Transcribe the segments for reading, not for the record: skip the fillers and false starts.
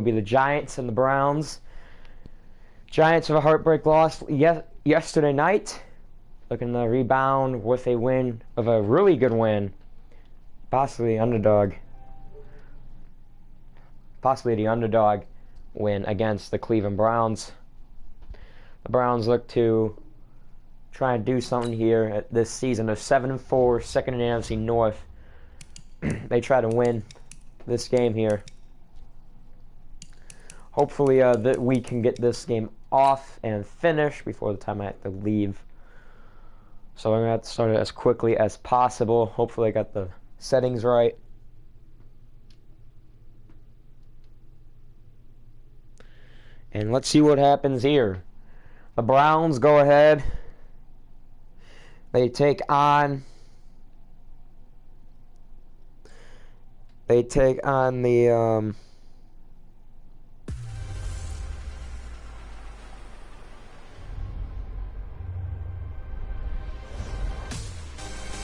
be the Giants and the Browns. Giants have a heartbreak loss yesterday night. Looking to rebound with a win, of a really good win. Possibly underdog. Possibly the underdog win against the Cleveland Browns. The Browns look to try and do something here at this season. They're 7-4, second in the NFC North. They try to win this game here. Hopefully that we can get this game off and finish before the time I have to leave. So I'm going to have to start it as quickly as possible. Hopefully I got the settings right. And let's see what happens here. The Browns go ahead. They take on the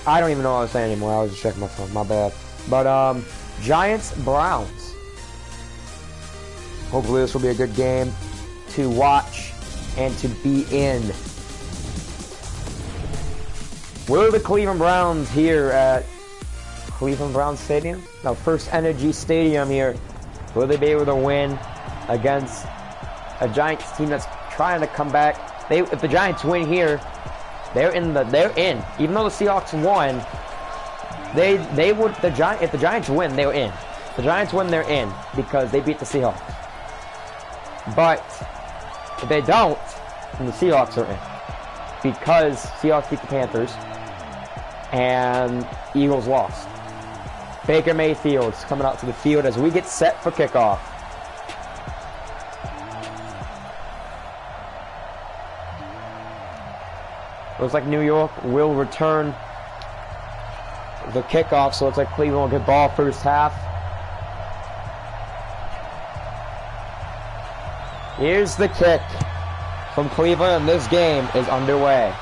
I don't even know what I was saying anymore. I was just checking my phone. My bad. But Giants Browns. Hopefully this will be a good game to watch and to be in. Will the Cleveland Browns here at Cleveland Browns Stadium? No, First Energy Stadium here. Will they be able to win against a Giants team that's trying to come back? If the Giants win here, they're in. Even though the Seahawks won, if the Giants win, they're in. If the Giants win, they're in because they beat the Seahawks. But if they don't, then the Seahawks are in because Seahawks beat the Panthers and Eagles lost. Baker Mayfield's coming out to the field as we get set for kickoff. Looks like New York will return the kickoff, so it looks like Cleveland will get ball first half. Here's the kick from Cleveland, and this game is underway.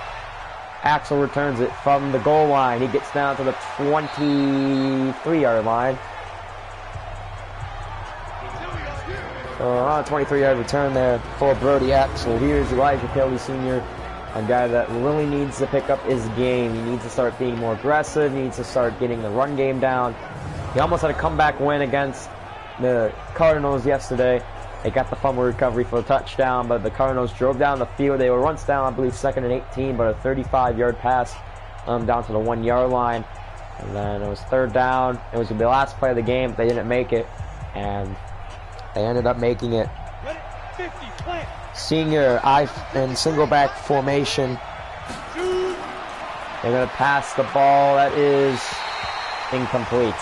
Axel returns it from the goal line. He gets down to the 23-yard line. So on a 23-yard return there for Brody Axel. Here's Elijah Kelly Sr., a guy that really needs to pick up his game. He needs to start being more aggressive. He needs to start getting the run game down. He almost had a comeback win against the Cardinals yesterday. They got the fumble recovery for a touchdown, but the Cardinals drove down the field. They were once down, I believe, 2nd and 18, but a 35-yard pass down to the 1-yard line. And then it was 3rd down. It was going to be the last play of the game. They didn't make it, and they ended up making it. Senior in single back formation. They're going to pass the ball. That is incomplete.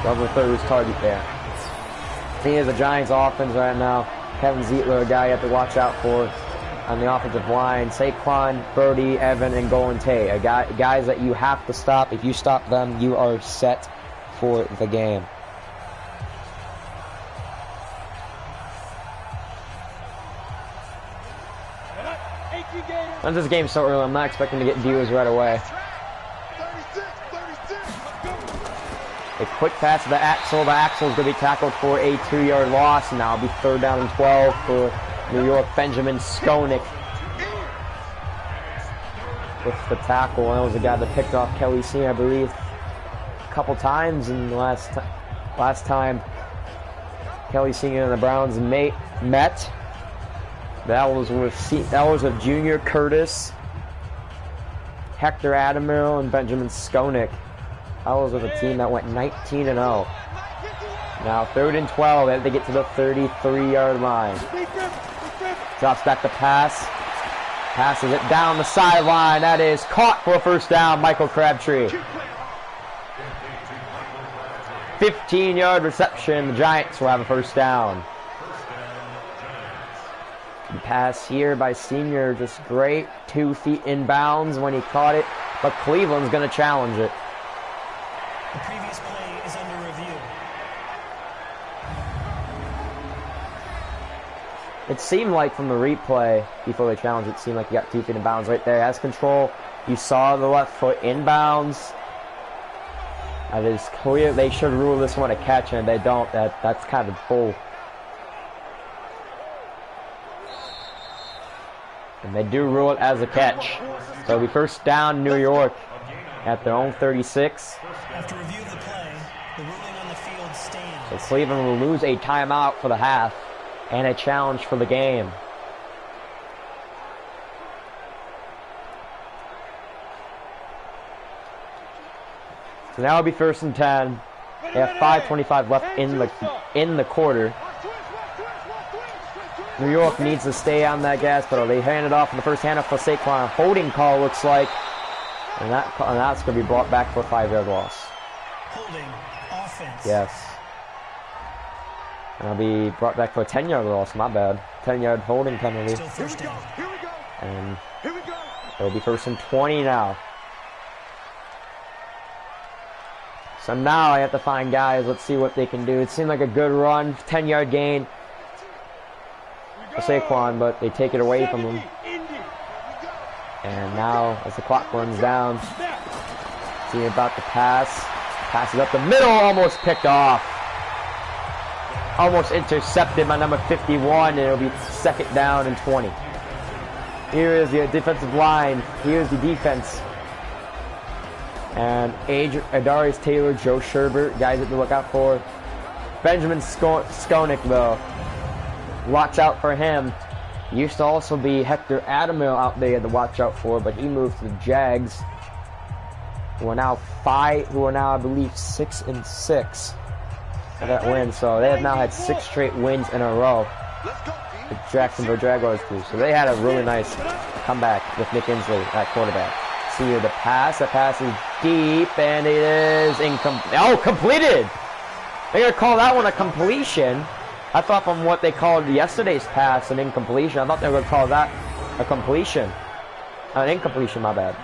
Double third target there. Here's the Giants offense right now. Kevin Zietler, a guy you have to watch out for on the offensive line. Saquon, Brody, Evan, and Golden Tate. Guys that you have to stop. If you stop them, you are set for the game. Since this game's so early, I'm not expecting to get viewers right away. A quick pass to the Axel. The Axel's going to be tackled for a 2-yard loss. Now it'll be 3rd down and 12 for New York. Benjamin Skonik with the tackle. That was the guy that picked off Kelly Sr., I believe, a couple times. And the last time Kelly Sr. and the Browns met, that was with Junior Curtis, Hector Adamiral, and Benjamin Skonik. That was with a team that went 19-0. Now 3rd and 12 as they get to the 33-yard line. Drops back the pass. Passes it down the sideline. That is caught for a 1st down, Michael Crabtree. 15-yard reception. The Giants will have a 1st down. The pass here by Senior, just great. 2 feet inbounds when he caught it. But Cleveland's going to challenge it. The previous play is under review. It seemed like from the replay, before they challenged it, seemed like he got 2 feet in bounds right there. Has control. You saw the left foot inbounds. That is clear. They should rule this one a catch, and they don't. That's kind of bull. And they do rule it as a catch. So it'll be first down, New York, at their own 36. After review of the play, the ruling on the field stands. So Cleveland will lose a timeout for the half and a challenge for the game. So now it'll be first and 10. They have 5:25 left in the quarter. New York needs to stay on that gas pedal. They hand it off in the first handoff for Saquon. Holding call looks like, and that's going to be brought back for a 5-yard loss. Holding offense. Yes. And it'll be brought back for a 10-yard loss. My bad. 10-yard holding penalty. Still first down. And it'll be first and 20 now. So now I have to find guys. Let's see what they can do. It seemed like a good run. 10-yard gain for Saquon, but they take it away from him. And now, as the clock runs down, see about the pass. Passes up the middle, almost picked off. Almost intercepted by number 51, and it'll be second down and 20. Here is the defensive line. Here's the defense. And Adarius Taylor, Joe Sherbert, guys that to look out for. Benjamin Skonik, though. Watch out for him. Used to also be Hector Adamil out there to watch out for, but he moved to the Jags, who are now I believe 6-6 for that win. So they have now had 6 straight wins in a row. The Jacksonville Jaguars do. So they had a really nice comeback with Nick Inslee at quarterback. See here the pass. The pass is deep, and it is incomplete. Oh, completed! They're going to call that one a completion. I thought from what they called yesterday's pass an incompletion. I thought they were going to call that a completion. An incompletion, my bad.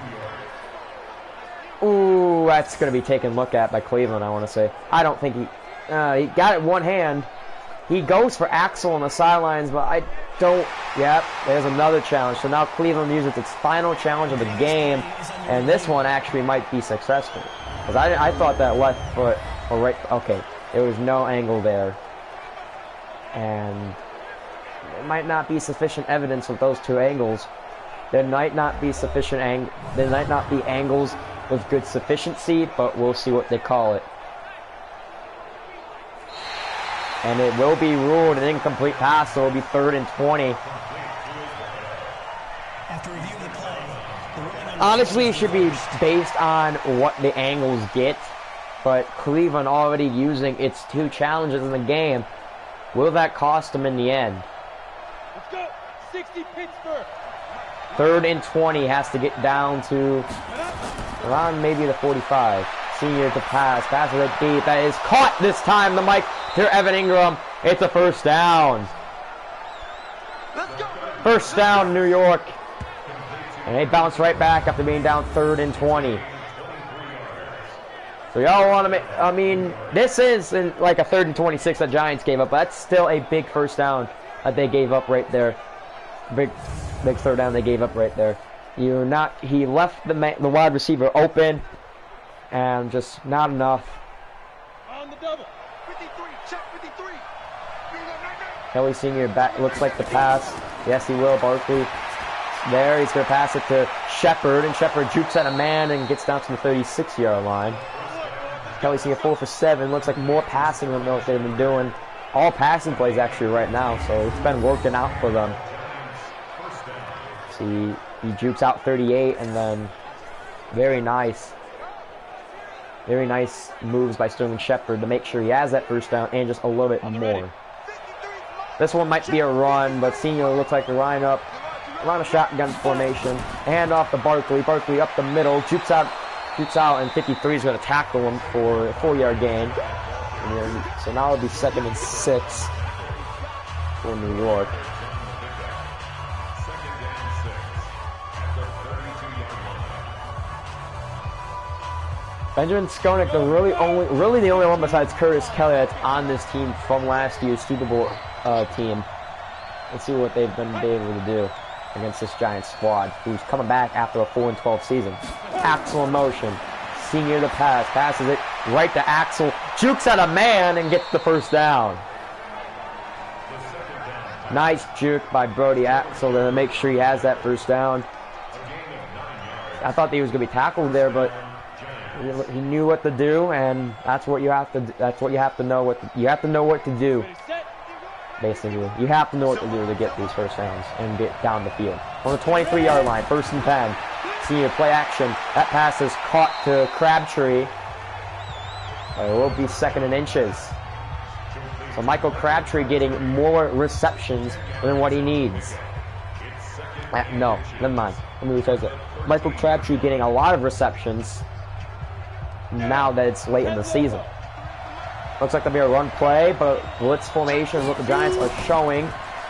Ooh, that's going to be taken a look at by Cleveland, I want to say. I don't think he got it one hand. He goes for Axel on the sidelines, but I don't. Yep, there's another challenge. So now Cleveland uses its final challenge of the game, and this one actually might be successful. Because I thought that left foot, or right, okay, there was no angle there. And there might not be sufficient evidence with those two angles. There might not be there might not be angles with good sufficiency, but we'll see what they call it. And it will be ruled an incomplete pass, so it'll be 3rd and 20. After review of the play, Honestly, it should be based on what the angles get, but Cleveland already using its 2 challenges in the game. Will that cost them in the end? Let's go. 60 Pittsburgh. 3rd and 20 has to get down to around maybe the 45. Senior to pass. Passes it deep. That is caught this time. The mic to Evan Ingram. It's a first down. Let's go. First down, New York. And they bounce right back after being down 3rd and 20. So y'all want to make, I mean, this is like a 3rd and 26 that Giants gave up, but that's still a big first down that they gave up right there. Big third down they gave up right there. He left the wide receiver open, and just not enough. On the double. 53, check 53. Kelly Sr. back, looks like the pass. Yes, he will. Barkley there. He's going to pass it to Shepard, and Shepard jukes at a man and gets down to the 36-yard line. Kelly Sr. 4 for 7. Looks like more passing than what they've been doing. All passing plays actually right now, so it's been working out for them. See, he jukes out 38, and then very nice moves by Sterling Shepard to make sure he has that first down and just a little bit more. This one might be a run, but Senior looks like to line up a shotgun formation. Hand off to Barkley. Barkley up the middle, jukes out, and 53 is going to tackle him for a 4-yard gain. And then, so now it'll be 2nd and 6 for New York. Benjamin Skonik, really the only one besides Curtis Kelly that's on this team from last year's Super Bowl team. Let's see what they've been able to do against this Giants squad, who's coming back after a 4-12 season. Axel in motion. Senior to pass. Passes it right to Axel. Jukes at a man and gets the first down. Nice juke by Brody Axel to make sure he has that first down. I thought he was going to be tackled there, but he knew what to do, and that's what you have to. That's what you have to know. You have to know what to do. Basically, you have to know what to do to get these first downs and get down the field. On the 23-yard line, 1st and 10. Senior play action. That pass is caught to Crabtree. It will be 2nd and inches. So Michael Crabtree getting more receptions than what he needs. No, never mind. Let me rephrase it. Michael Crabtree getting a lot of receptions now that it's late in the season. Looks like there'll be a run play, but blitz formation is what the Giants are showing.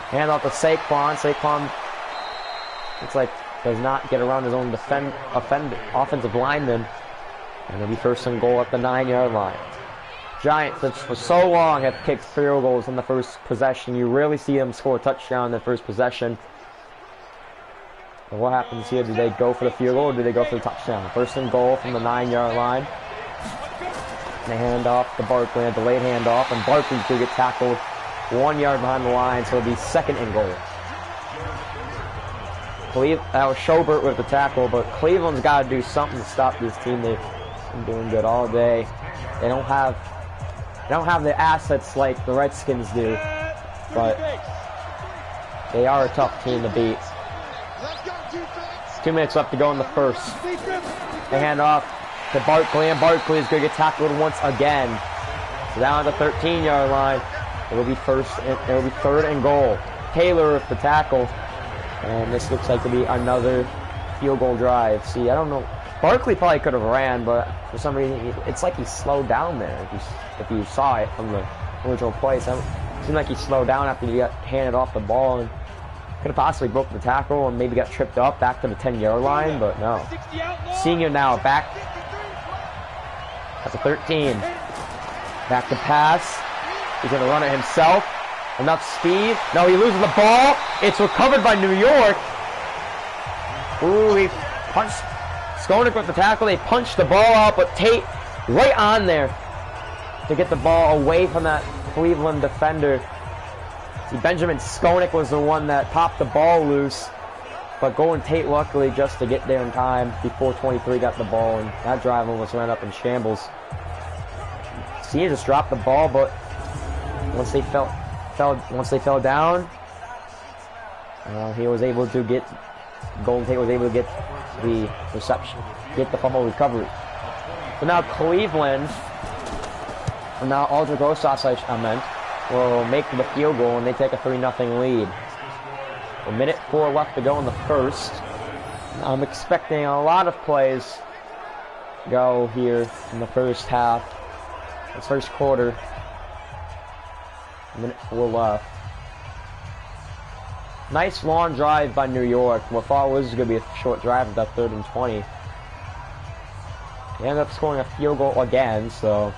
Hand off to Saquon. Saquon looks like does not get around his own offensive lineman. And it'll be 1st and goal at the 9-yard line. Giants, that for so long have kicked field goals in the first possession. You rarely see them score a touchdown in the first possession. But what happens here? Do they go for the field goal or do they go for the touchdown? 1st and goal from the 9-yard line. They hand off to Barkley, a delayed handoff, and Barkley could get tackled 1 yard behind the line, so it'll be 2nd and goal. That was Schobert with the tackle, but Cleveland's got to do something to stop this team. They've been doing good all day. They don't have the assets like the Redskins do, but they are a tough team to beat. 2 minutes left to go in the first. They hand off to Barkley, and Barkley is going to get tackled once again. So down at the 13-yard line, it will be 3rd and goal. Taylor with the tackle, and this looks like to be another field goal drive. See, I don't know. Barkley probably could have ran, but for some reason, it's like he slowed down there. If you saw it from the original play, it seemed like he slowed down after he got handed off the ball and could have possibly broken the tackle and maybe got tripped up back to the 10-yard line, but no. Senior now back at the 13. Back to pass. He's going to run it himself. Enough speed. No, he loses the ball. It's recovered by New York. Ooh, he punched. Skonik with the tackle. They punched the ball out, but Tate right on there to get the ball away from that Cleveland defender. See, Benjamin Skonik was the one that popped the ball loose, but Golden Tate luckily just to get there in time before 23 got the ball, and that drive almost ran up in shambles. Senior just dropped the ball, but once they fell down, he was able to get. Golden Tate was able to get the reception, get the fumble recovery. So now Cleveland, and now Aldrich Osas, I meant, will make the field goal, and they take a 3-0 lead. 1:04 left to go in the first. I'm expecting a lot of plays go here in the first half. This first quarter. 1:04 left. Nice long drive by New York. We thought it was going to be a short drive at that 3rd and 20. They ended up scoring a field goal again, so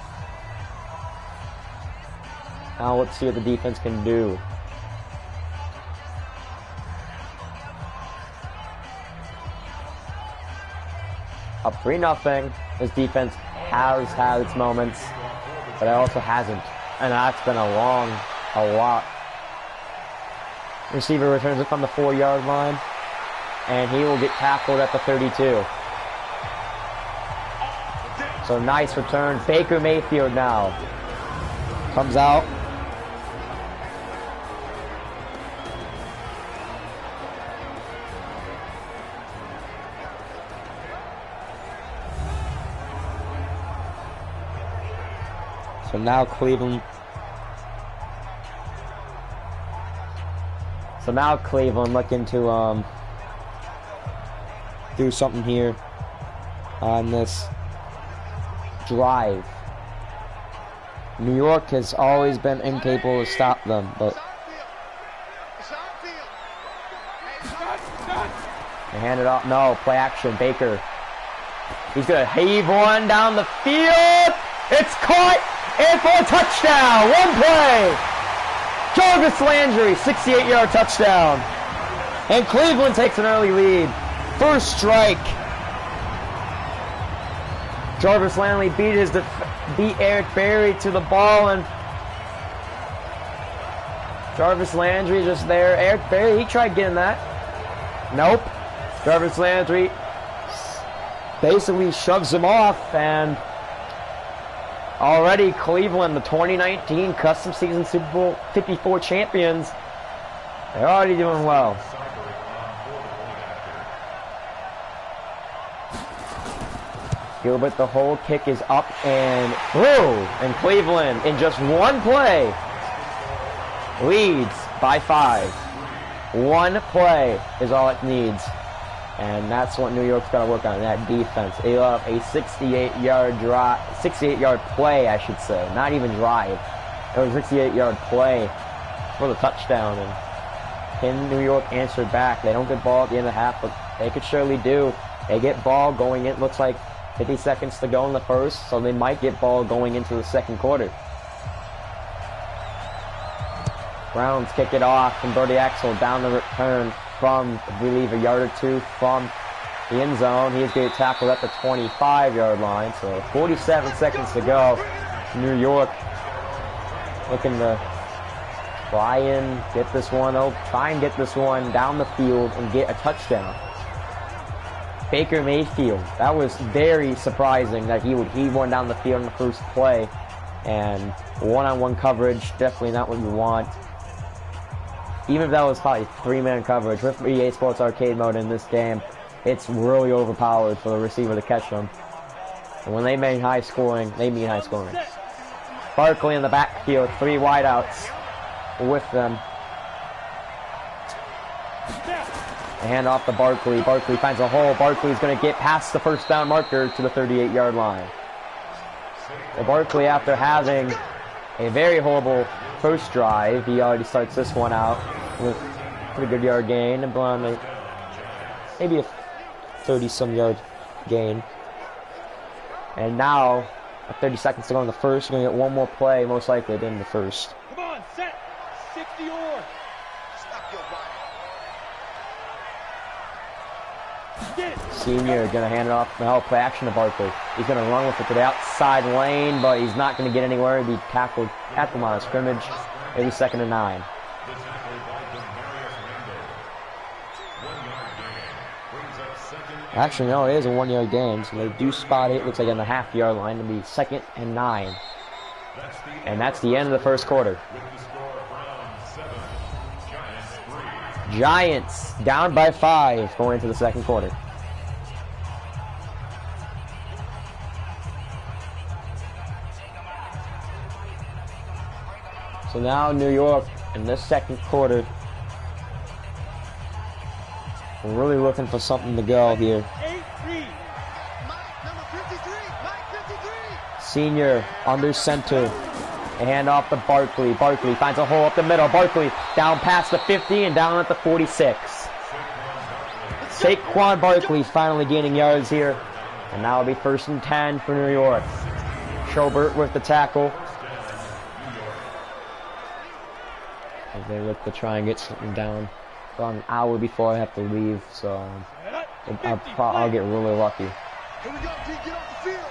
now let's see what the defense can do. Up 3-0. This defense has had its moments, but it also hasn't. And that's been a lot. Receiver returns it from the 4-yard line, and he will get tackled at the 32. So nice return. Baker Mayfield now comes out. So now Cleveland looking to do something here on this drive. New York has always been incapable to stop them, but they hand it off. No, play action. Baker. He's going to heave one down the field. It's caught and for a touchdown. One play. Jarvis Landry, 68-yard touchdown. And Cleveland takes an early lead. First strike. Jarvis Landry beat Eric Berry to the ball, and Jarvis Landry just there. Eric Berry, he tried getting that. Nope. Jarvis Landry basically shoves him off, and already Cleveland, the 2019 Custom Season Super Bowl 54 champions, they're already doing well. Gilbert, the hold kick is up and through, and Cleveland, in just one play, leads by 5. One play is all it needs, and that's what New York's got to work on, that defense. They love a 68-yard play, I should say, not even drive. It was a 68-yard play for the touchdown, and can New York answer back? They don't get ball at the end of the half, but they could surely do. They get ball going in, looks like 50 seconds to go in the first, so they might get ball going into the second quarter. Browns kick it off from Brody Axel down the return from, I believe, a yard or two from the end zone. He's going to tackle at the 25-yard line, so 47 seconds to go. New York looking to try and get this one down the field and get a touchdown. Baker Mayfield, that was very surprising that he went down the field in the first play, and one-on-one coverage, definitely not what you want. Even if that was probably 3-man coverage with EA Sports Arcade mode in this game, it's really overpowered for the receiver to catch them. And when they mean high scoring, they mean high scoring. Barkley in the backfield, 3 wideouts with them. Hand off to Barkley. Barkley finds a hole. Barkley's going to get past the first down marker to the 38-yard line. Well, Barkley, after having a very horrible first drive, he already starts this one out with a pretty good yard gain, maybe a 30-some yard gain. And now, 30 seconds to go in the first, we're going to get one more play, most likely, in the first. Come on, set. 60 or. Stop your body. Senior going to hand it off the play action to Barkley. He's going to run with it to the outside lane, but he's not going to get anywhere. He'll be tackled at the line of scrimmage. Maybe 2nd and 9. Actually, no, it is a 1-yard gain, so they do spot it. Looks like on the half-yard line to be 2nd and 9. And that's the end of the first quarter. Giants down by 5 going into the second quarter. So now New York in this second quarter, we're really looking for something to go here. Senior under center. Hand off to Barkley. Barkley finds a hole up the middle. Barkley down past the 50 and down at the 46. Saquon Barkley finally gaining yards here. And now it'll be 1st and 10 for New York. Schobert with the tackle. As they look to try and get something down. About an hour before I have to leave, so I'll get really lucky. Here we go, Pete, get off the field.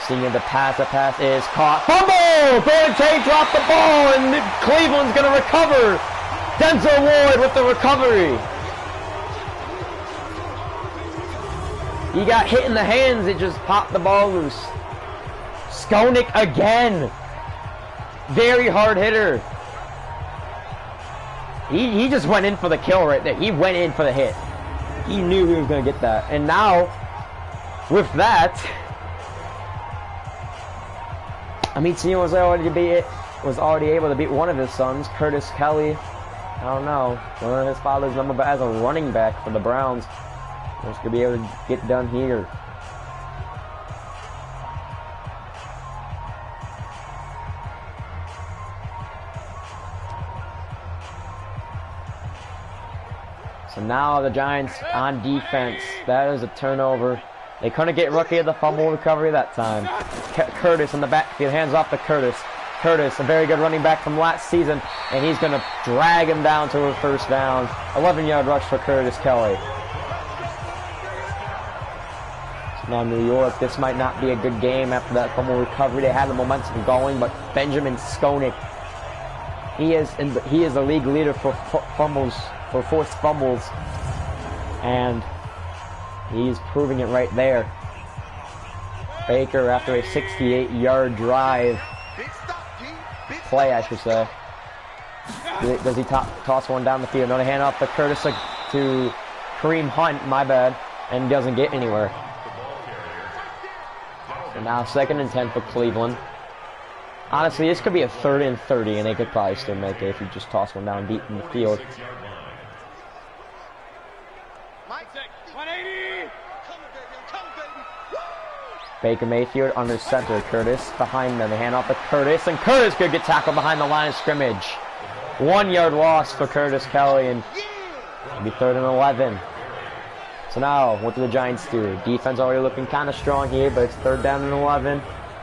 Senior, the pass is caught. Fumble! Golden Tate dropped the ball, and Cleveland's going to recover. Denzel Ward with the recovery. He got hit in the hands. It just popped the ball loose. Skonik again. Very hard hitter. He just went in for the kill right there. He went in for the hit. He knew he was going to get that. And now, with that, I mean, Senior was already able to beat one of his sons, Curtis Kelly. I don't know. One of his father's number as a running back for the Browns. He's going to be able to get done here. So now the Giants on defense. That is a turnover. They couldn't get Rookie of the fumble recovery that time. Curtis in the backfield, hands off to Curtis. Curtis, a very good running back from last season, and he's going to drag him down to a 1st down. 11-yard rush for Curtis Kelly. Now New York, this might not be a good game after that fumble recovery. They had the momentum going, but Benjamin Skonik, he is the league leader for forced fumbles, and he's proving it right there. Baker, after a 68-yard drive, play I should say, does he toss one down the field? Another hand off to Curtis to Kareem Hunt, my bad, and doesn't get anywhere. So now 2nd and 10 for Cleveland. Honestly, this could be a 3rd and 30, and they could probably still make it if you just toss one down deep in the field. Baker Mayfield under center. Curtis behind them. They hand off to Curtis, and Curtis could get tackled behind the line of scrimmage. 1-yard loss for Curtis Kelly, and it'll be 3rd and 11. So now, what do the Giants do? Defense already looking kind of strong here, but it's 3rd down and 11.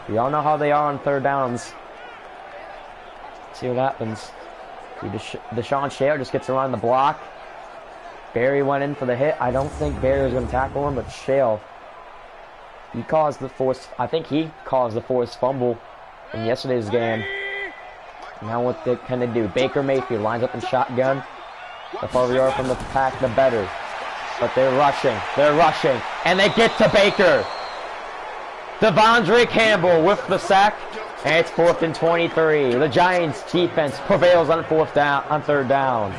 We all know how they are on 3rd downs. Let's see what happens. Deshaun Shale just gets around the block. Barry went in for the hit. I don't think Barry was going to tackle him, but Shale, he caused the forced fumble in yesterday's game. Now what can they do? Baker Mayfield lines up in shotgun. The farther you are from the pack, the better. But they're rushing, and they get to Baker. Devondre Campbell with the sack, and it's 4th and 23. The Giants defense prevails on 3rd down.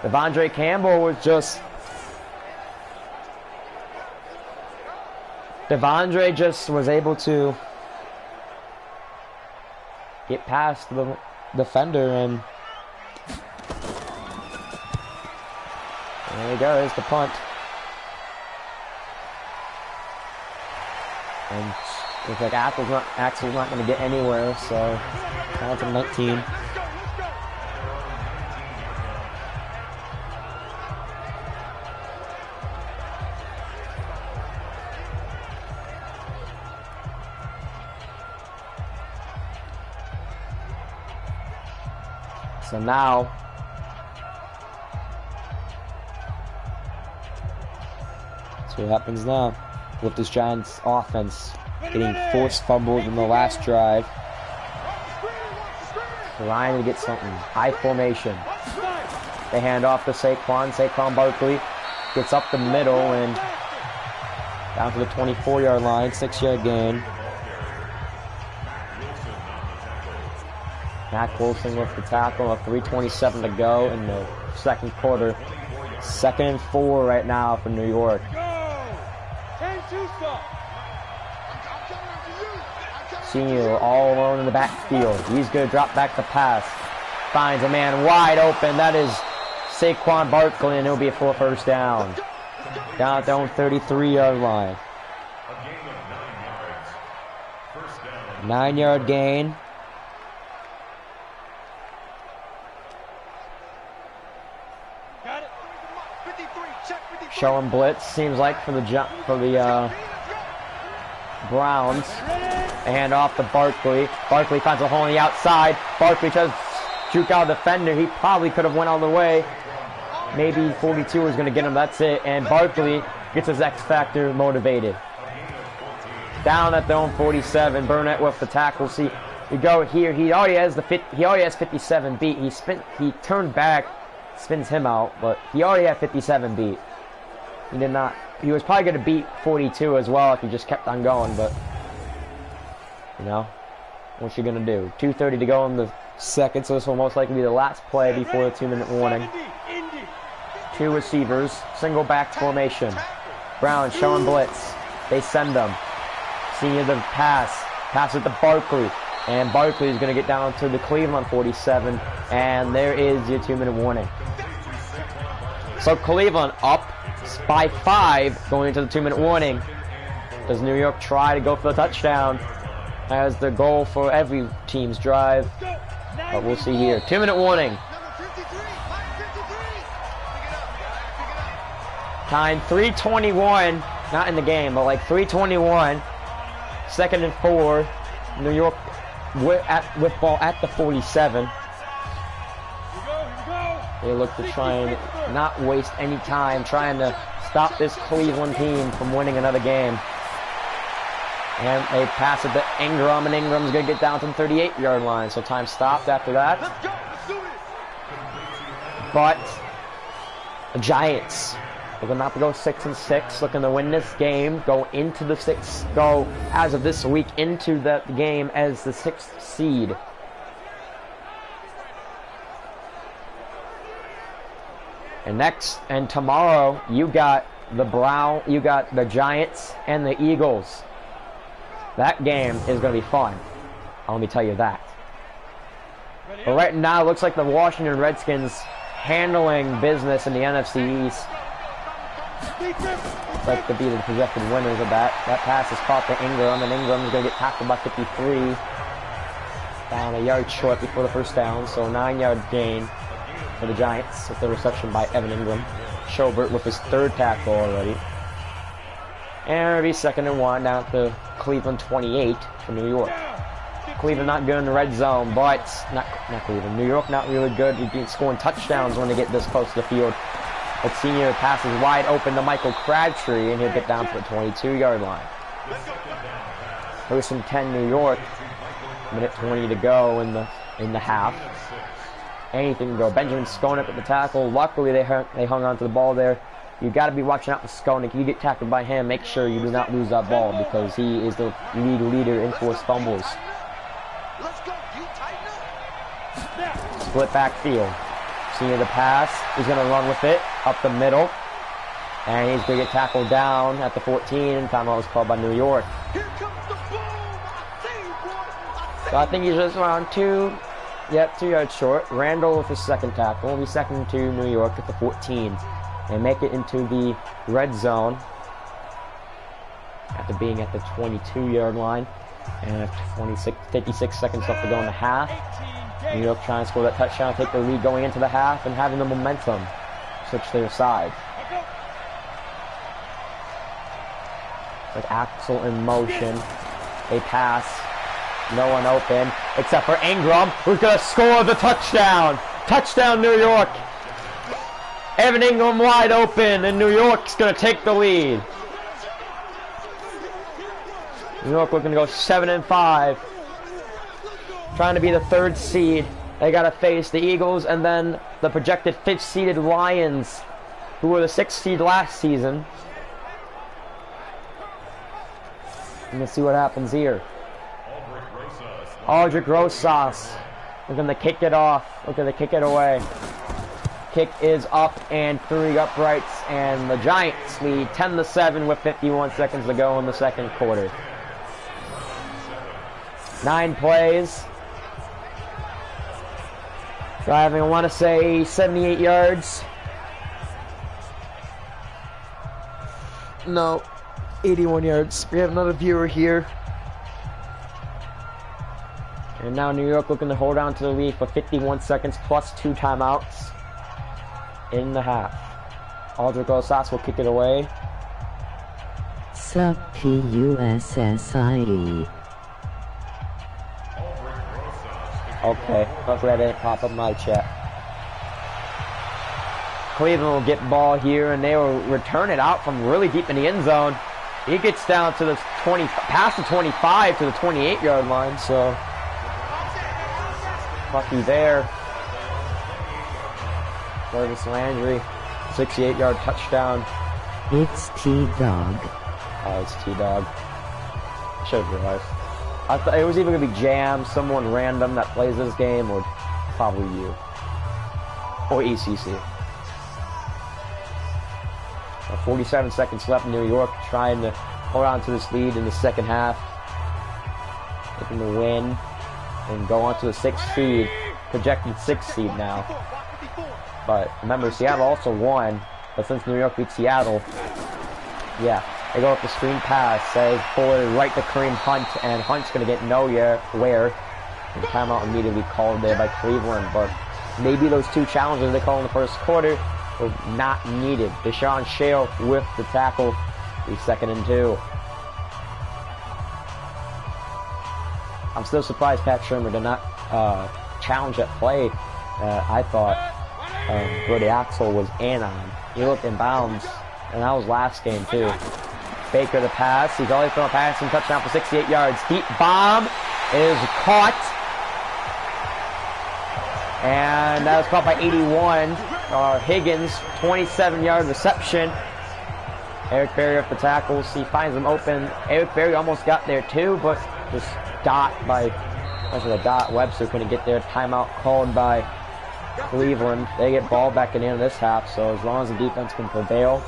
Devondre Campbell was just... Devondre just was able to get past the defender, and there we go, there's the punt. And looks like Axel's not going to get anywhere, so down to 19. So now, see what happens now with this Giants offense getting forced fumbles in the last drive. Trying to get something. High formation. They hand off to Saquon. Saquon Barkley gets up the middle and down to the 24-yard line. 6-yard gain. Matt Wilson with the tackle, 3:27 to go in the 2nd quarter. 2nd and 4 right now for New York. Senior all alone in the backfield. He's going to drop back the pass. Finds a man wide open. That is Saquon Barkley, and it'll be a 1st down. Down at their own 33-yard line. 9-yard gain. Showing blitz, seems like for the Browns. They hand off to Barkley. Barkley finds a hole on the outside. Barkley tries to juke out a defender. He probably could have went all the way. Maybe 42 was going to get him. That's it. And Barkley gets his X factor motivated. Down at their own 47. Burnett with the tackle. See, we go here. He already has 57 beat. He turned back, spins him out, but he already had 57 beat. He did not. He was probably going to beat 42 as well if he just kept on going, but you know, what's you going to do? 2:30 to go in the 2nd, so this will most likely be the last play before the 2-minute warning. 2 receivers, single back formation. Brown showing blitz. They send them. Senior the pass it to Barkley, and Barkley is going to get down to the Cleveland 47, and there is your 2-minute warning. So Cleveland up by 5 going into the 2-minute warning. Does New York try to go for the touchdown as the goal for every team's drive? But we'll see here. 2-minute warning. Time 3:21, not in the game, but like 3:21. 2nd and 4. New York with ball at the 47. They look to try and not waste any time trying to stop this Cleveland team from winning another game. And they pass it to Ingram, and Ingram's going to get down to the 38-yard line. So time stopped after that. Let's go. Let's do it. But the Giants looking not to go 6-6, looking to win this game, go as of this week into the game as the 6th seed. And tomorrow you got the Giants and the Eagles. That game is going to be fun. Let me tell you that. But right now, it looks like the Washington Redskins handling business in the NFC East. Looks like to be the projected winners of that. That pass is caught to Ingram, and Ingram is going to get tackled by 53. Down a yard short before the first down, so a 9-yard gain for the Giants with the reception by Evan Ingram. Schobert with his 3rd tackle already. And it'll be 2nd and 1 down at the Cleveland 28 for New York. Cleveland not good in the red zone, but not Cleveland. New York not really good. You've been scoring touchdowns when they get this close to the field. But senior passes wide open to Michael Crabtree, and he'll get down to the 22-yard line. 1st and 10 New York. Minute 20 to go in the half. Anything can go. Benjamin Skonek at the tackle. Luckily, they hung on to the ball there. You got to be watching out for Skonek. If you get tackled by him, make sure you do not lose that ball because he is the leader in forced fumbles. Split backfield. Senior the pass. He's going to run with it up the middle. And he's going to get tackled down at the 14. And timeout was called by New York. So I think he's just around 2 yards short. Randall with his 2nd tackle. Will be 2nd to New York at the 14. And make it into the red zone after being at the 22-yard line. And 56 seconds left to go in the half. New York trying to score that touchdown, take the lead going into the half, and having the momentum switch to their side. Like Axel in motion. They pass. No one open except for Ingram, who's going to score the touchdown. Touchdown, New York. Evan Ingram wide open, and New York's going to take the lead. New York looking to go 7-5. Trying to be the 3rd seed. They got to face the Eagles and then the projected 5th-seeded Lions, who were the 6th seed last season. Let's see what happens here. Aldrich Rosas looking to kick it off. Looking to kick it away. Kick is up and through the uprights, and the Giants lead 10-7 with 51 seconds to go in the 2nd quarter. 9 plays. Driving, I want to say 78 yards. No, 81 yards. We have another viewer here. And now New York looking to hold on to the lead for 51 seconds plus 2 timeouts in the half. Aldrich Rosas will kick it away. Sup P-U-S-S-I-E. Okay, hopefully that didn't pop up in my chat. Cleveland will get ball here, and they will return it out from really deep in the end zone. He gets down to the past the 25 to the 28-yard line, so lucky there. Jarvis Landry, 68-yard touchdown. It's T-Dog. Oh, it's T-Dog. I should have realized. I thought it was either going to be Jam, someone random that plays this game, or probably you. Or ECC. 47 seconds left in New York, trying to hold on to this lead in the 2nd half. Looking to win and go on to the 6th seed, projected 6th seed now. But remember, Seattle also won, but since New York beat Seattle, yeah, they go with the screen pass, says forward right to Kareem Hunt, and Hunt's going to get nowhere. And timeout immediately called there by Cleveland, but maybe those 2 challenges they called in the 1st quarter were not needed. Deshaun Shale with the tackle, be 2nd and 2. I'm still surprised Pat Shermer did not challenge that play. I thought Brody Axel was in on. He looked in bounds And that was last game, too. Baker the pass. He's always thrown a passing touchdown for 68 yards. Deep bomb is caught. And that was caught by 81. Higgins, 27-yard reception. Eric Berry off the tackles. He finds him open. Eric Berry almost got there, too, but just Webster couldn't get there. Timeout called by Cleveland. They get ball back at the end of this half, so as long as the defense can prevail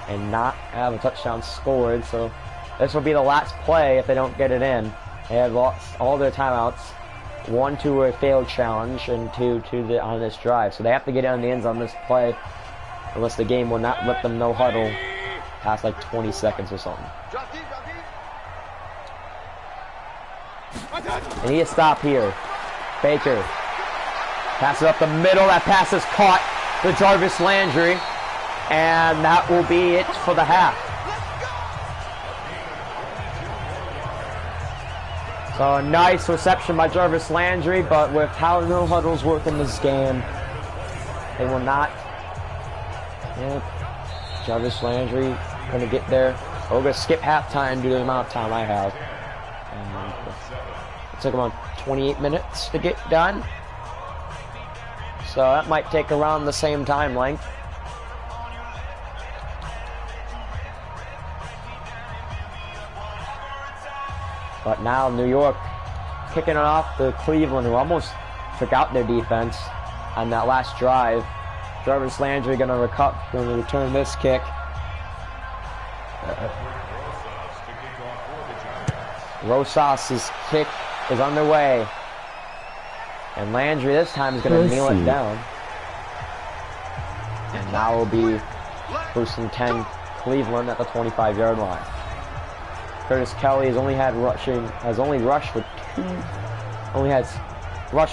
and not have a touchdown scored, so this will be the last play if they don't get it in. They have lost all their timeouts, 1 to a failed challenge and 2 to on this drive, so they have to get it on the ends on this play, unless the game will not let them no huddle past like 20 seconds or something. And he is stopped here. Baker passes up the middle. That pass is caught to Jarvis Landry. And that will be it for the half. So a nice reception by Jarvis Landry, but with how no huddles work in this game, they will not. Jarvis Landry gonna get there. We're gonna skip halftime due to the amount of time I have. And it took about 28 minutes to get done. So that might take around the same time length. But now New York kicking it off to Cleveland, who almost took out their defense on that last drive. Jarvis Landry going to return this kick. Rosas' kick is underway. And Landry this time is going to kneel it down. And now will be first and 10 Cleveland at the 25-yard line. Curtis Kelly has only rushed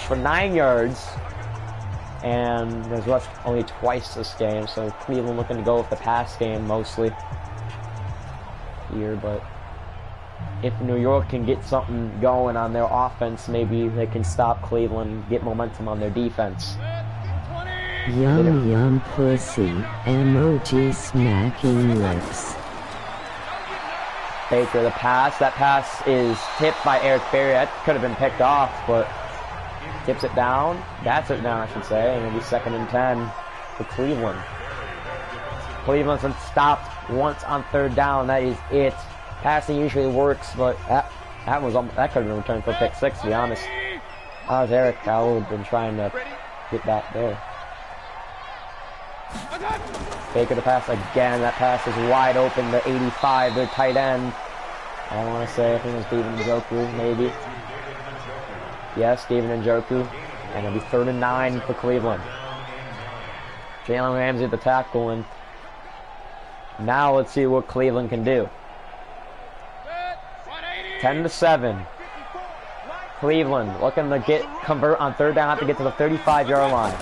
for 9 yards and has rushed only twice this game, so Cleveland looking to go with the pass game mostly here, but if New York can get something going on their offense, maybe they can stop Cleveland, get momentum on their defense. Yum yum pussy, emoji smacking lips. Baker the pass. That pass is tipped by Eric Berry. That could have been picked off, but tips it down. That's it down, I should say. And it'll be 2nd and 10 for Cleveland. Cleveland's been stopped once on 3rd down. That is it. Passing usually works, but that could have been returned for a pick 6, to be honest. That was Eric. I would have been trying to get that there. Baker the pass again. That pass is wide open to 85, their tight end. I don't want to say, I think it was David Njoku, maybe. Yes, David Njoku. And it'll be 3rd and 9 for Cleveland. Jalen Ramsey at the tackle, and now let's see what Cleveland can do. 10-7. Cleveland looking to convert on 3rd down, have to get to the 35-yard line.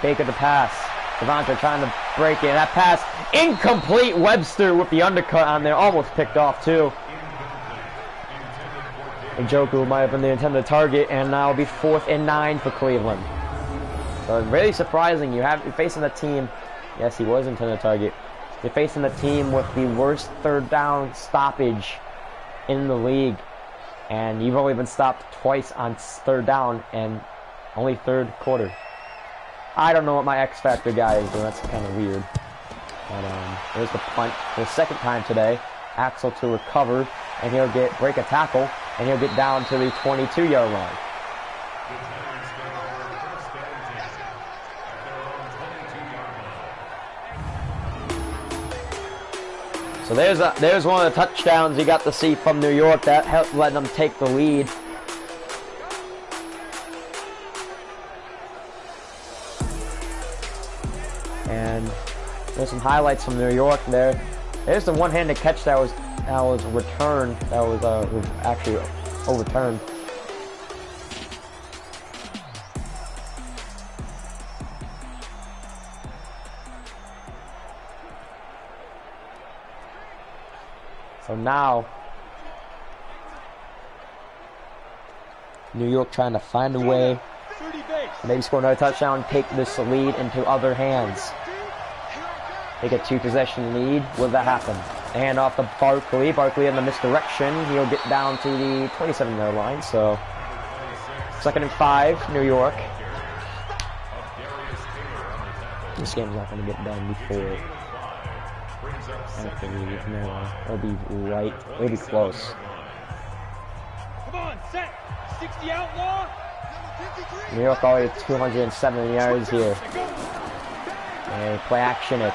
Baker the pass. Devonta trying to break it. That pass incomplete. Webster with the undercut on there, almost picked off too. And Njoku might have been the intended target, and now it'll be 4th and 9 for Cleveland. So it's really surprising. You're facing a team. Yes, he was intended target. You're facing a team with the worst 3rd down stoppage in the league, and you've only been stopped twice on 3rd down and only 3rd quarter. I don't know what my X Factor guy is doing. That's kind of weird. But there's the punt for the 2nd time today. Axel to recover, and he'll break a tackle, and he'll get down to the 22-yard line. So there's one of the touchdowns you got to see from New York that helped let them take the lead. And there's some highlights from New York there. There's the one-handed catch that was returned. That was actually overturned. So now, New York trying to find a way, maybe score another touchdown, take this lead into other hands. Take a 2-possession lead. Will that happen? Hand off to Barkley. Barkley in the misdirection. He'll get down to the 27-yard line. So 2nd and 5, New York. This game's not going to get done before. It'll be right. It'll be close. Come on, set. 60 outlaw. New York already 207 yards here. And play action it.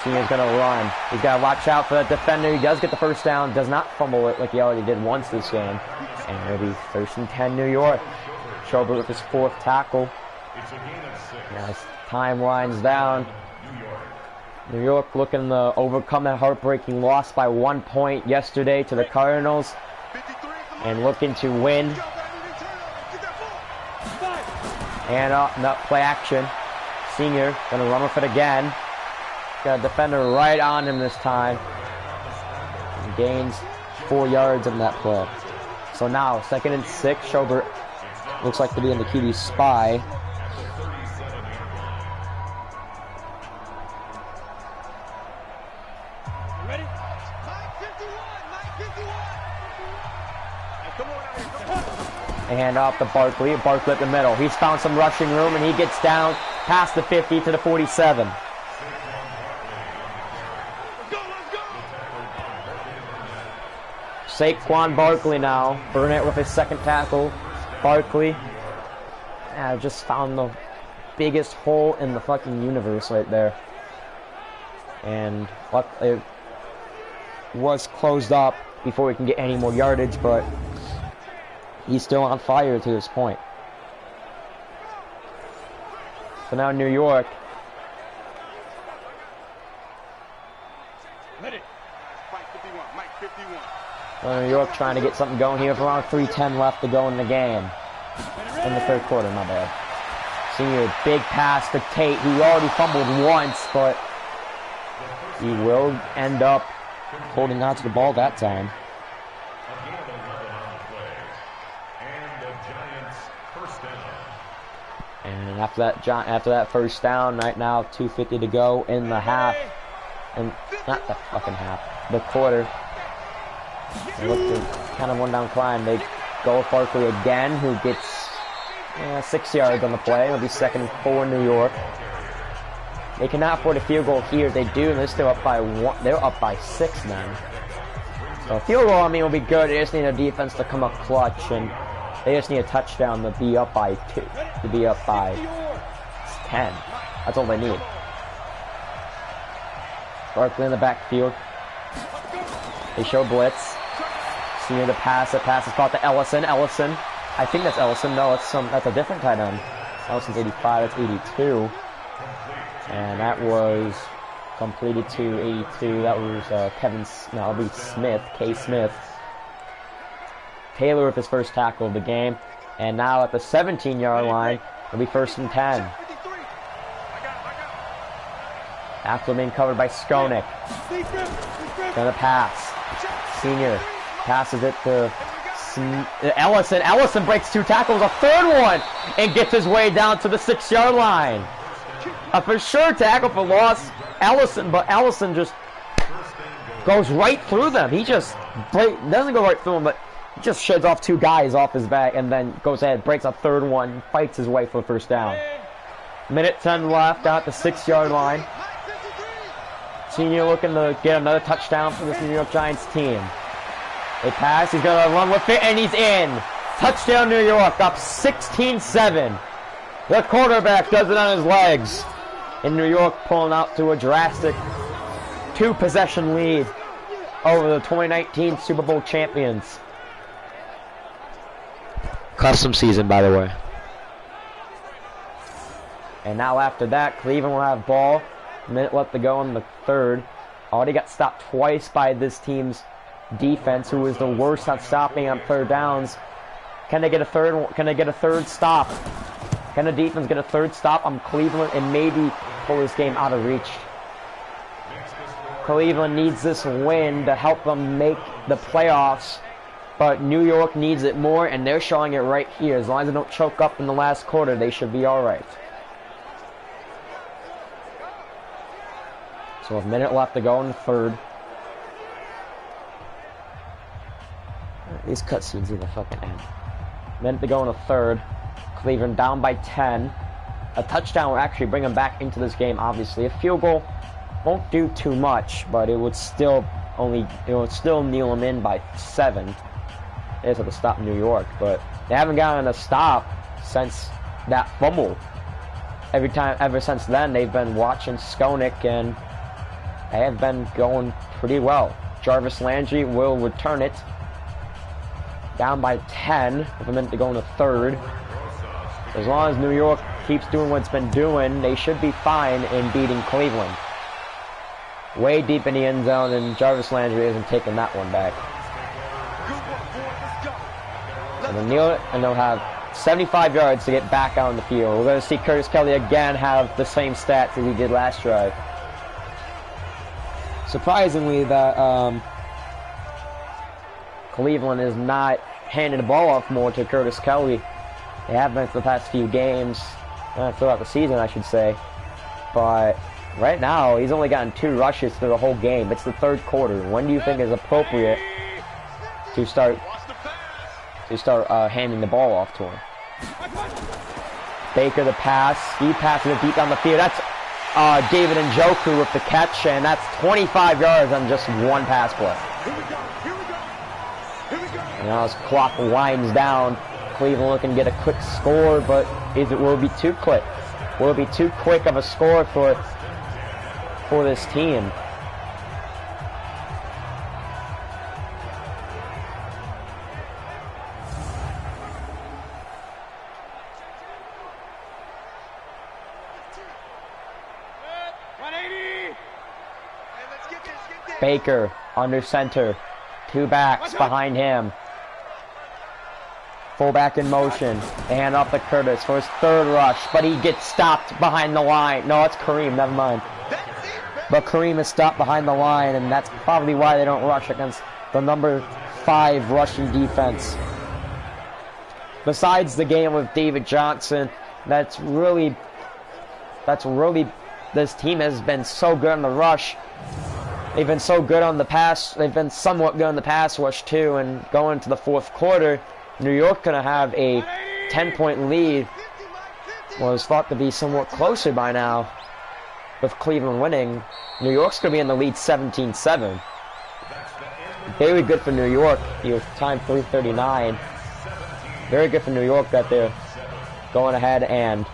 Senior's gonna run. He's gotta watch out for that defender. He does get the first down. Does not fumble it like he already did once this game. And it'll be 1st and 10 New York. Schobert with his 4th tackle. Now his time winds down. New York looking to overcome that heartbreaking loss by 1 point yesterday to the Cardinals. And looking to win. And up, play action. Senior gonna run with it again. Got a defender right on him this time. And gains 4 yards in that play. So now 2nd and 6. Schobert looks like to be in the QB spy. Ready? And off to Barkley. Barkley at the middle. He's found some rushing room and he gets down past the 50 to the 47. Saquon Barkley now. Burnett with his 2nd tackle. Barkley just found the biggest hole in the fucking universe right there. And it was closed up before we can get any more yardage, but he's still on fire to this point. So now New York. New York trying to get something going here with around 3:10 left to go in the game. In the 3rd quarter, my bad. Senior, big pass to Tate. He already fumbled once, but he will end up holding on to the ball that time. And after that first down, right now 2:50 to go in the half, and not the fucking half, the quarter. They look to kind of one down climb. They go with Barkley again, who gets 6 yards on the play. It'll be 2nd and 4 New York. They cannot afford a field goal here. They do, and they're still up by 1. They're up by 6 now. So a field goal, I mean, will be good. They just need a defense to come up clutch, and they just need a touchdown to be up by 2, to be up by 10. That's all they need. Barkley in the backfield. They show blitz. Senior the pass. The pass is caught to Ellison. Ellison. I think that's Ellison. No, that's a different tight end. Ellison's 85. That's 82. And that was completed to 82. That was that'll be Smith. K. Smith. Taylor with his 1st tackle of the game. And now at the 17-yard line, it'll be 1st and 10. After being covered by Skonik. Gonna pass. Senior passes it to Ellison. Ellison breaks 2 tackles, a 3rd one, and gets his way down to the 6-yard line. A for sure tackle for loss, Ellison, but Ellison just goes right through them. He just doesn't go right through them, but he just sheds off 2 guys off his back and then goes ahead, breaks a 3rd one, fights his way for the 1st down. Minute 10 left out the 6-yard line. Senior looking to get another touchdown for this New York Giants team. They pass, he's going to run with it, and he's in. Touchdown New York, up 16-7. The quarterback does it on his legs. And New York pulling out to a drastic 2-possession lead over the 2019 Super Bowl champions. Custom season, by the way. And now after that, Cleveland will have ball. Minute left to go in the 3rd. Already got stopped twice by this team's defense, who is the worst at stopping on 3rd downs. Can they get a 3rd? Can they get a 3rd stop? Can the defense get a 3rd stop on Cleveland and maybe pull this game out of reach? Cleveland needs this win to help them make the playoffs, but New York needs it more, and they're showing it right here. As long as they don't choke up in the last quarter, they should be all right. So a minute left to go in the third. These cutscenes need to fucking end. Minute to go in the third. Cleveland down by 10. A touchdown will actually bring them back into this game, obviously. A field goal won't do too much, but it would still kneel them in by 7. It is to stop New York, but they haven't gotten a stop since that fumble. Ever since then, they've been watching Skonik, and they have been going pretty well. Jarvis Landry will return it. Down by 10 with a minute to go in the third. As long as New York keeps doing what it's been doing, they should be fine in beating Cleveland. Way deep in the end zone, and Jarvis Landry isn't taking that one back. And they'll kneel it, and they'll have 75 yards to get back out on the field. We're going to see Curtis Kelly again have the same stats as he did last drive. Surprisingly, that Cleveland is not handing the ball off more to Curtis Kelly. They have been for the past few games, throughout the season, I should say. But right now, he's only gotten 2 rushes through the whole game. It's the third quarter. When do you think is appropriate to start handing the ball off to him? Baker the pass. He passes it deep down the field. That's David Njoku with the catch, and that's 25 yards on just one pass play. And now as clock winds down, Cleveland looking to get a quick score, but will it be too quick? Will it be too quick of a score for this team? Baker under center. 2 backs behind him. Fullback in motion. They hand off to Curtis for his third rush, but he gets stopped behind the line. No, it's Kareem, never mind. But Kareem is stopped behind the line, and that's probably why they don't rush against the number 5 rushing defense. Besides the game with David Johnson, that's really this team has been so good on the rush. They've been so good on the pass. They've been somewhat good on the pass rush too, and going into the fourth quarter, New York gonna have a 10-point lead. Well, it's thought to be somewhat closer by now. With Cleveland winning, New York's gonna be in the lead 17-7. Very good for New York. With time 3:39. Very good for New York that they're going ahead and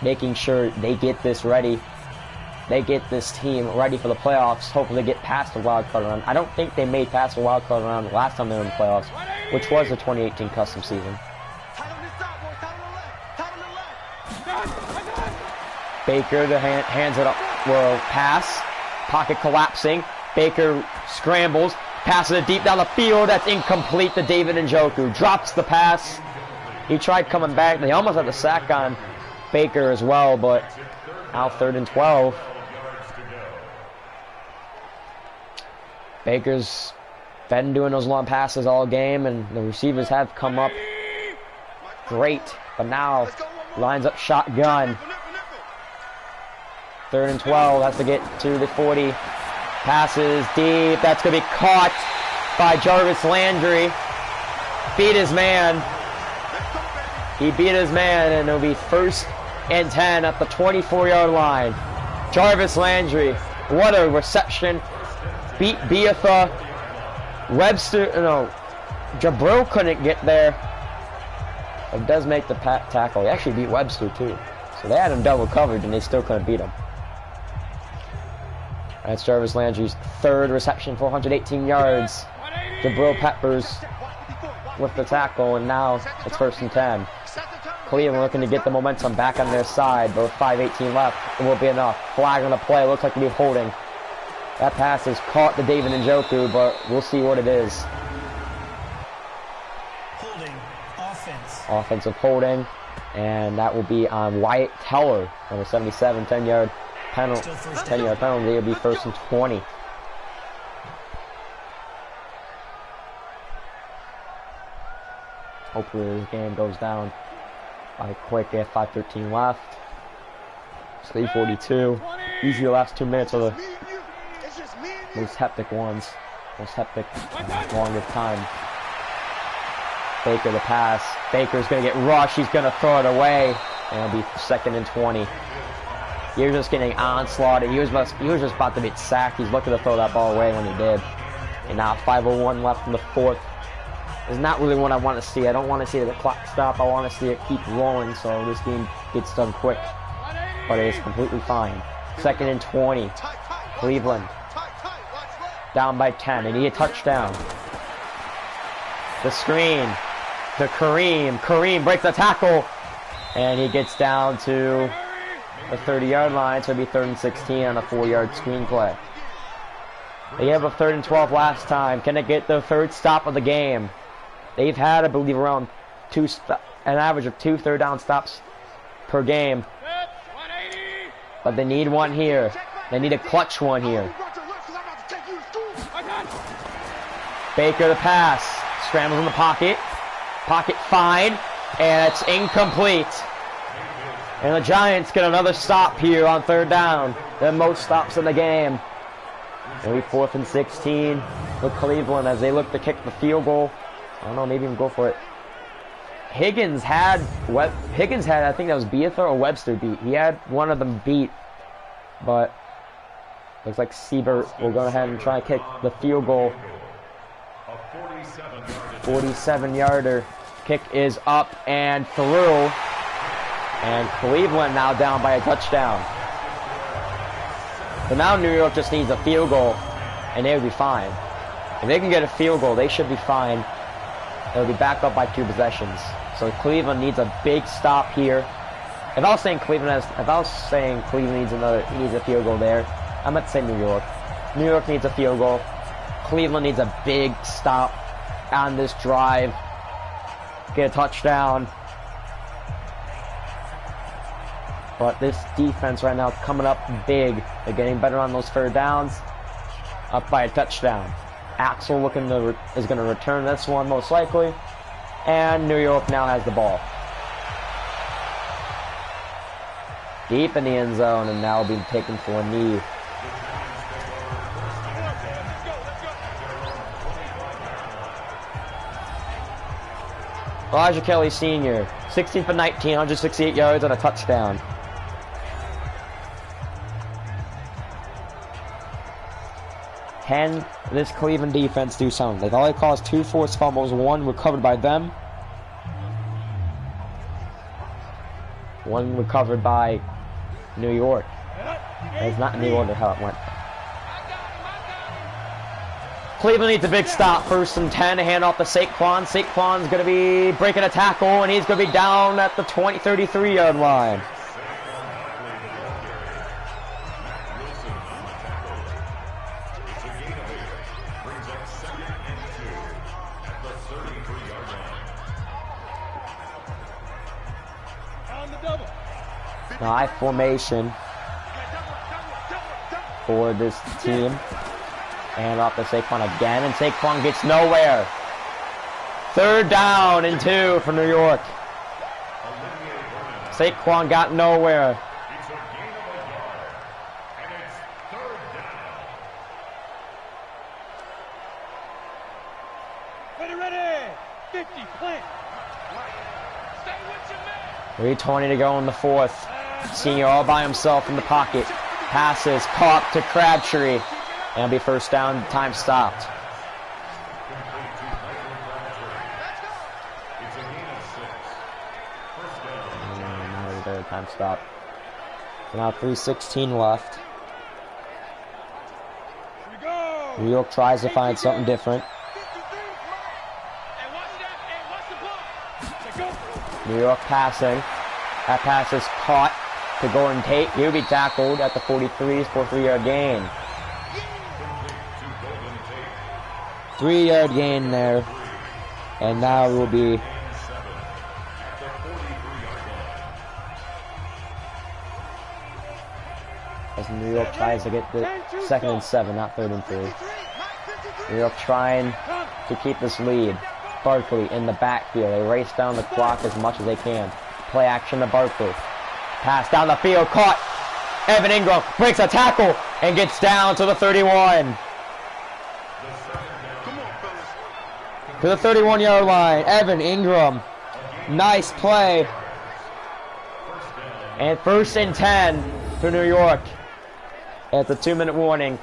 making sure they get this ready. They get this team ready for the playoffs. Hopefully they get past the wild card round. I don't think they made past the wild card round last time they were in the playoffs, which was the 2018 custom season. Baker hands it up. Well, pass. Pocket collapsing. Baker scrambles. Passes it deep down the field. That's incomplete to David Njoku. Drops the pass. He tried coming back. They almost had the sack on Baker as well, but now 3rd and 12. Baker's been doing those long passes all game, and the receivers have come up great. But now, lines up shotgun. 3rd and 12, has to get to the 40. Passes deep, that's going to be caught by Jarvis Landry. Beat his man. He beat his man, and it'll be 1st and 10 at the 24-yard line. Jarvis Landry, what a reception. Beat Biafra. Webster, no, Jabril couldn't get there. It does make the tackle. He actually beat Webster too. So they had him double covered and they still couldn't beat him. That's Jarvis Landry's 3rd reception, 418 yards. Jabril Peppers with the tackle, and now it's 1st and 10. Cleveland looking to get the momentum back on their side, but with 5:18 left, it will be enough. Flag on the play, looks like to be holding. That pass is caught to David Njoku, but we'll see what it is. Holding, offense. Offensive holding, and that will be on Wyatt Teller, number 77, 10-yard penalty. 10-yard penalty. It'll be 1st and 20. Hopefully this game goes down by quick. They have 5:13 left. It's 3:42. Usually the last 2 minutes are the Me and you. It's just me and you. most hectic ones. Most hectic, longest time. Baker the pass. Baker's going to get rushed. He's going to throw it away. And it'll be 2nd and 20. You're just getting onslaughted. He was just about to get sacked. He's looking to throw that ball away when he did. And now 5:01 left in the 4th. It's not really what I want to see. I don't want to see the clock stop. I want to see it keep rolling so this game gets done quick. But it is completely fine. 2nd and 20. Cleveland. Down by 10. They need a touchdown. The screen. To Kareem. Kareem breaks the tackle. And he gets down to the 30-yard line. So it'll be 3rd and 16 on a 4-yard screen play. They have a 3rd and 12 last time. Can it get the 3rd stop of the game? They've had, I believe, around an average of 2 third down stops per game. But they need one here. They need a clutch one here. Baker the pass. Scrambles in the pocket. Pocket fine. And it's incomplete. And the Giants get another stop here on 3rd down. The most stops in the game. It'll be 4th and 16 for Cleveland as they look to kick the field goal. I don't know, maybe even go for it. Higgins had, I think that was Beathard or Webster beat. He had one of them beat. But looks like Siebert will go ahead and try and kick the field goal. 47-yarder. Kick is up and through. And Cleveland now down by a touchdown. So now New York just needs a field goal, and they'll be fine. If they can get a field goal, they should be fine. They'll be back up by 2 possessions. So Cleveland needs a big stop here. If I was saying Cleveland needs a field goal there, I meant to say New York. New York needs a field goal. Cleveland needs a big stop on this drive. Get a touchdown. But this defense right now is coming up big. They're getting better on those 3rd downs. Up by a touchdown. Axel is going to return this one most likely. And New York now has the ball. Deep in the end zone and now being taken for a knee. Elijah Kelly Sr. 16 for 19, 168 yards and a touchdown. Can this Cleveland defense do something? They've only caused 2 forced fumbles, 1 recovered by them. 1 recovered by New York. It's not in the order how it went. Cleveland needs a big stop. 1st and 10 to hand off to Saquon. Saquon's going to be breaking a tackle, and he's going to be down at the 33-yard line. High formation for this team. And off to Saquon again, and Saquon gets nowhere. 3rd down and 2 for New York. Saquon got nowhere. Ready. 50, plant. 3:20 to go in the 4th. Senior all by himself in the pocket. Passes caught to Crabtree. And be 1st down, time stopped. Time stopped. So now 3:16 left. New York tries to find something different. New York passing. That pass is caught to Gordon Tate. He'll be tackled at the 43 for a 3-yard gain. 3-yard gain there. And now it will be as New York tries to get the 2nd and 7, not 3rd and 3. New York trying to keep this lead. Barkley in the backfield. They race down the clock as much as they can. Play action to Barkley. Pass down the field, caught Evan Ingram breaks a tackle and gets down to the 31. To the 31-yard line, Evan Ingram. Nice play. And 1st and 10 for New York. At the 2-minute warning,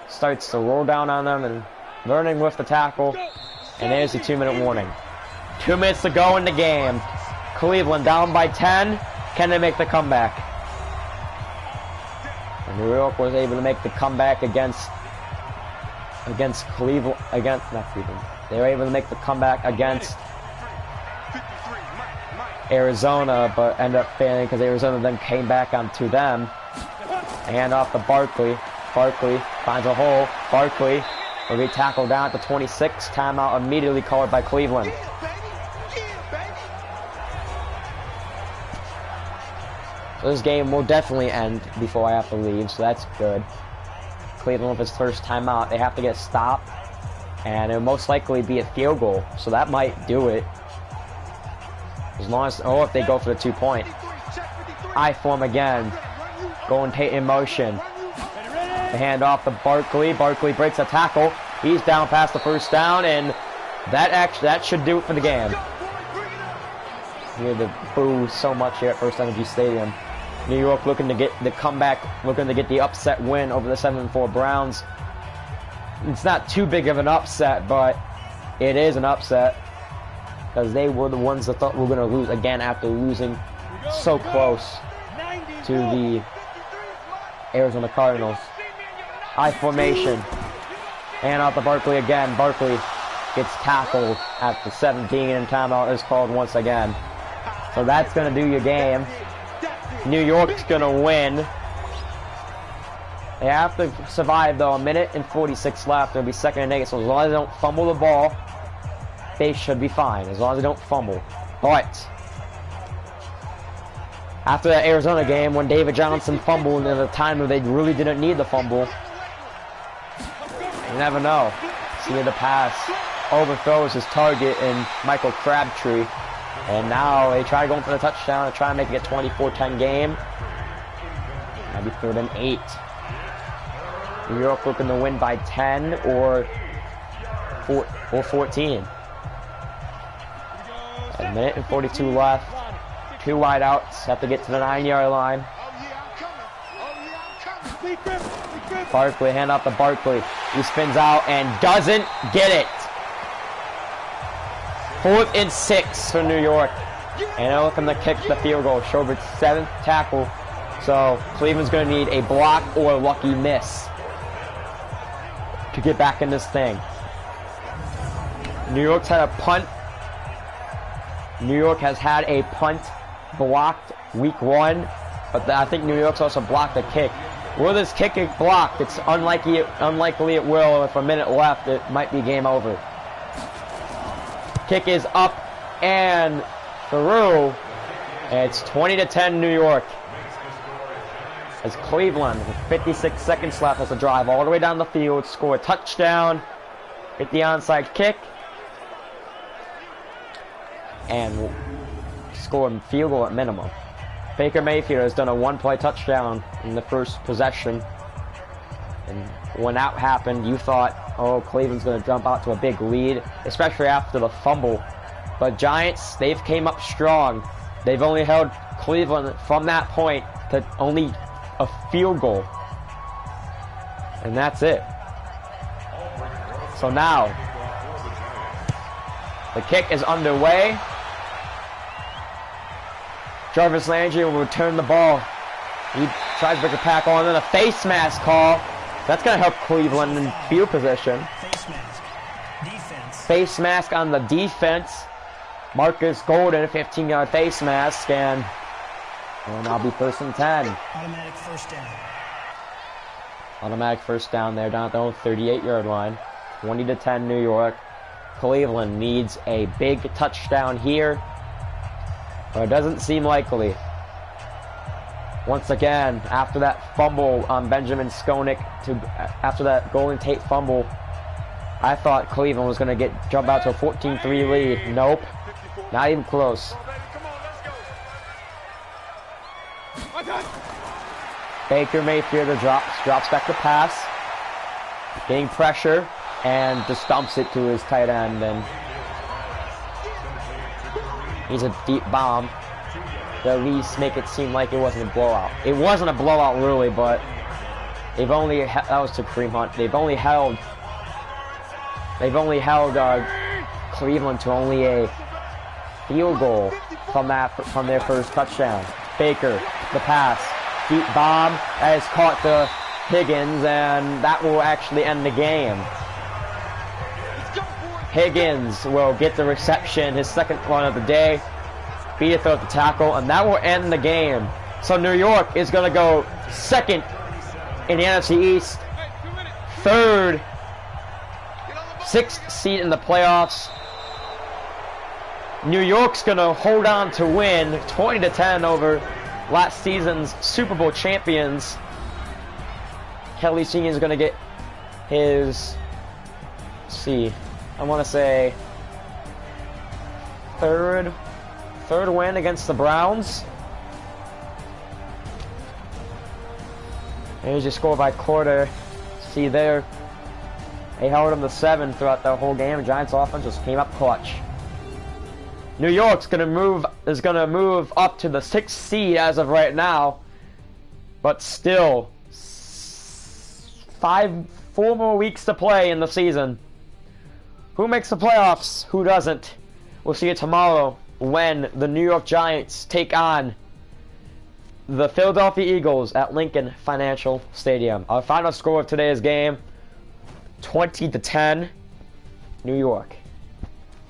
starts to roll down on them and Vernon with the tackle. And there's the 2-minute warning. 2 minutes to go in the game. Cleveland down by 10. Can they make the comeback? And New York was able to make the comeback against Cleveland. Not Cleveland. They were able to make the comeback against Arizona, but ended up failing because Arizona then came back onto them. Hand off to Barkley. Barkley finds a hole. Barkley will be tackled down at the 26. Timeout immediately called by Cleveland. So this game will definitely end before I have to leave, so that's good. Cleveland with his first timeout, they have to get stopped, and it'll most likely be a field goal, so that might do it. As long as, if they go for the 2-point. I form again. Golden Tate in motion. The hand off to Barkley. Barkley breaks a tackle. He's down past the first down, and that should do it for the game. You hear the boo so much here at First Energy Stadium. New York looking to get the comeback, looking to get the upset win over the 7-4 Browns. It's not too big of an upset, but it is an upset because they were the ones that thought we were going to lose again after losing so close to the Arizona Cardinals. I formation. And out to Barkley again. Barkley gets tackled at the 17, and timeout is called once again. So that's going to do your game. New York's going to win. They have to survive, though. 1 minute and 46 left. It'll be 2nd and 8. So as long as they don't fumble the ball, they should be fine. As long as they don't fumble. But after that Arizona game, when David Johnson fumbled at a time where they really didn't need the fumble, you never know. See the pass overthrows his target in Michael Crabtree. And now they try going for the touchdown and try to make it a 24-10 game. Maybe 3rd and 8. New York looking to win by 10 or 14. A minute and 42 left. 2 wideouts. Have to get to the 9-yard line. Barkley, hand off to Barkley. He spins out and doesn't get it. 4th and 6 for New York. And they're looking to kick the field goal. Schaubert's 7th tackle. So Cleveland's going to need a block or a lucky miss to get back in this thing. New York's had a punt. New York has had a punt blocked week 1. But I think New York's also blocked a kick. Will this kick get blocked? It's unlikely it will. With a minute left, it might be game over. Kick is up and through. It's 20-10 New York. As Cleveland, with 56 seconds left, has to drive all the way down the field, score a touchdown, hit the onside kick, and score a field goal at minimum. Baker Mayfield has done a 1-play touchdown in the first possession. And when that happened, you thought, oh, Cleveland's going to jump out to a big lead, especially after the fumble. But Giants, they've came up strong. They've only held Cleveland from that point to only a field goal. And that's it. So now, the kick is underway. Jarvis Landry will return the ball. He tries to break a tackle, and then a face mask call. That's going to help Cleveland in field position. Face mask. Defense. Face mask on the defense. Marcus Golden, 15-yard face mask, and I'll be 1st and 10. Automatic first down. Automatic first down there, down at the 38-yard line. 20-10 New York. Cleveland needs a big touchdown here, but it doesn't seem likely. Once again, after that fumble on Benjamin Skonik, after that Golden Tate fumble, I thought Cleveland was going to jump out to a 14-3 lead. Nope, not even close. Baker Mayfield drops back to pass, getting pressure, and just dumps it to his tight end, and he's a deep bomb to at least make it seem like it wasn't a blowout. It wasn't a blowout really, but they've only that was to Kareem Hunt. They've only held Cleveland to only a field goal from their first touchdown. Baker, the pass, deep bomb has caught the Higgins, and that will actually end the game. Higgins will get the reception, his second one of the day, beat it at the tackle, and that will end the game. So New York is going to go second in the NFC East, third, sixth seed in the playoffs. New York's going to hold on to win 20-10 over last season's Super Bowl champions. Kelly Sr. is going to get his, let's see, I want to say third win against the Browns. Here's your score by quarter. See there, they held them to 7 throughout the whole game. Giants offense just came up clutch. New York's gonna move up to the 6th seed as of right now, but still 4 more weeks to play in the season. Who makes the playoffs? Who doesn't? We'll see you tomorrow when the New York Giants take on the Philadelphia Eagles at Lincoln Financial Stadium. Our final score of today's game, 20-10, New York.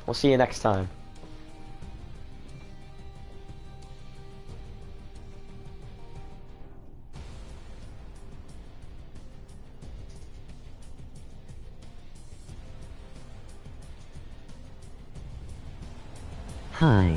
We'll see you next time. Hi,